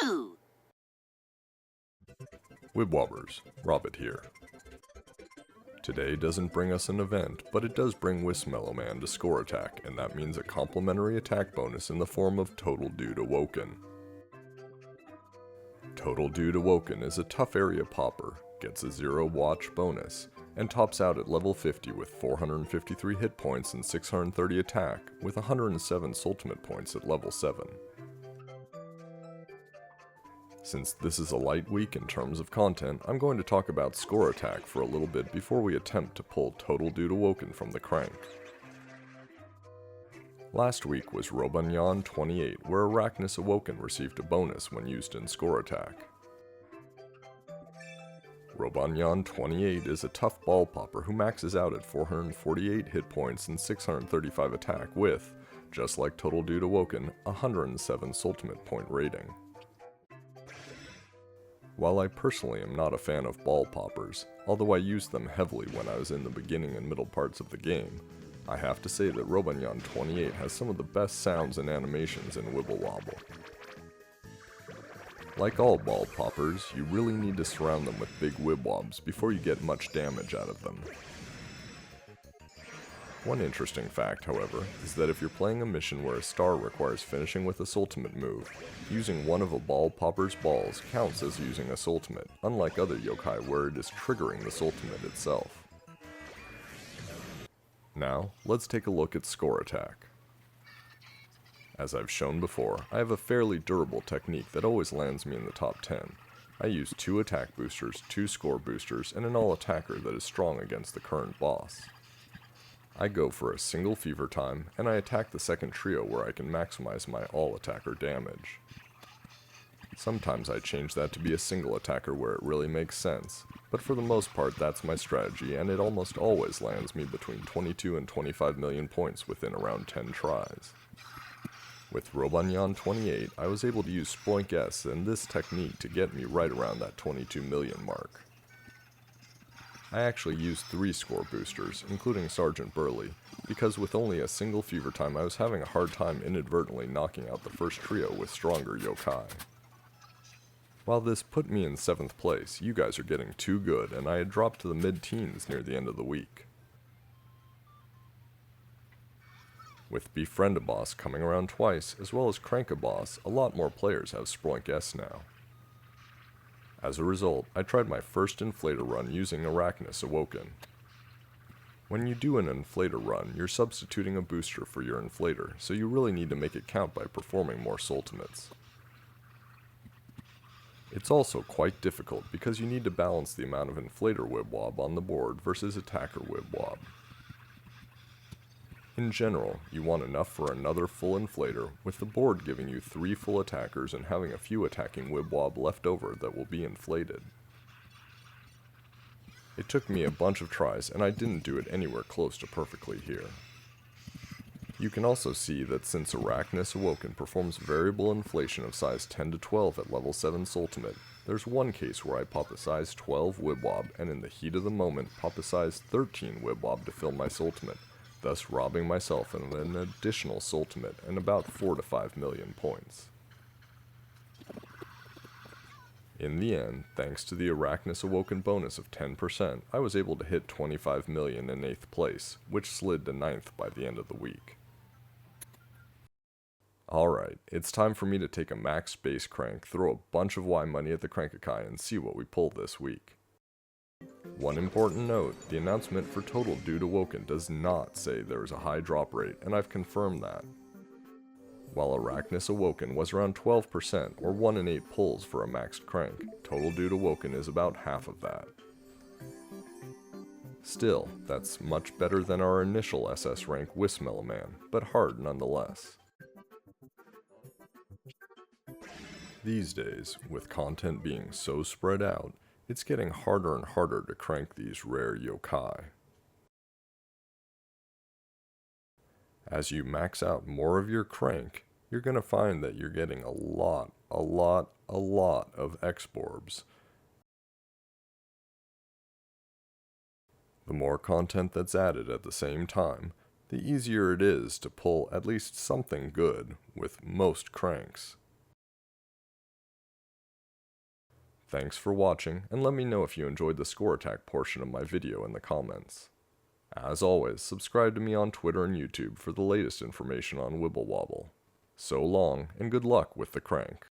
2. Wibwobbers, Robbett here. Today doesn't bring us an event, but it does bring Whismellowman to score attack, and that means a complimentary attack bonus in the form of Toadal Dude Awoken. Toadal Dude Awoken is a tough area popper, gets a 0 watch bonus, and tops out at level 50 with 453 hit points and 630 attack, with 107 ultimate points at level 7. Since this is a light week in terms of content, I'm going to talk about score attack for a little bit before we attempt to pull Toadal Dude Awoken from the crank. Last week was Robonyan 28, where Arachnus Awoken received a bonus when used in score attack. Robonyan 28 is a tough ball popper who maxes out at 448 hit points and 635 attack with, just like Toadal Dude Awoken, 107 ultimate point rating. While I personally am not a fan of ball poppers, although I used them heavily when I was in the beginning and middle parts of the game, I have to say that Robonyan 28 has some of the best sounds and animations in Wibble Wobble. Like all ball poppers, you really need to surround them with big wibwobs before you get much damage out of them. One interesting fact, however, is that if you're playing a mission where a star requires finishing with a ultimate move, using one of a ball popper's balls counts as using a ultimate, unlike other yokai where it is triggering the ultimate itself. Now, let's take a look at score attack. As I've shown before, I have a fairly durable technique that always lands me in the top 10. I use 2 attack boosters, 2 score boosters, and an all-attacker that is strong against the current boss. I go for a single fever time, and I attack the second trio where I can maximize my all-attacker damage. Sometimes I change that to be a single attacker where it really makes sense, but for the most part that's my strategy, and it almost always lands me between 22 and 25 million points within around 10 tries. With Robonyan 28, I was able to use Sploink S and this technique to get me right around that 22 million mark. I actually used 3 score boosters, including Sergeant Burley, because with only a single fever time I was having a hard time inadvertently knocking out the first trio with stronger yokai. While this put me in 7th place, you guys are getting too good, and I had dropped to the mid-teens near the end of the week. With Befriend a Boss coming around twice, as well as Crank a Boss, a lot more players have Sploink S now. As a result, I tried my first inflator run using Arachnus Awoken. When you do an inflator run, you're substituting a booster for your inflator, so you really need to make it count by performing more ultimates. It's also quite difficult because you need to balance the amount of inflator wibwob on the board versus attacker wibwob. In general, you want enough for another full inflator, with the board giving you 3 full attackers and having a few attacking wibwob left over that will be inflated. It took me a bunch of tries, and I didn't do it anywhere close to perfectly here. You can also see that since Arachnus Awoken performs variable inflation of size 10 to 12 at level 7's ultimate, there's one case where I pop a size 12 wibwob and in the heat of the moment pop a size 13 wibwob to fill my ultimate, thus robbing myself of an additional ultimate and about 4 to 5 million points. In the end, thanks to the Arachnus Awoken bonus of 10%, I was able to hit 25 million in 8th place, which slid to 9th by the end of the week. Alright, it's time for me to take a max base crank, throw a bunch of Y money at the Crankakai, and see what we pull this week. One important note, the announcement for Toadal Dude Awoken does not say there is a high drop rate, and I've confirmed that. While Arachnus Awoken was around 12%, or 1 in 8 pulls for a maxed crank, Toadal Dude Awoken is about half of that. Still, that's much better than our initial SS rank Whismellowman, but hard nonetheless. These days, with content being so spread out, it's getting harder and harder to crank these rare yokai. As you max out more of your crank, you're going to find that you're getting a lot of X-Borbs. The more content that's added at the same time, the easier it is to pull at least something good with most cranks. Thanks for watching, and let me know if you enjoyed the score attack portion of my video in the comments. As always, subscribe to me on Twitter and YouTube for the latest information on Wibble Wobble. So long, and good luck with the crank.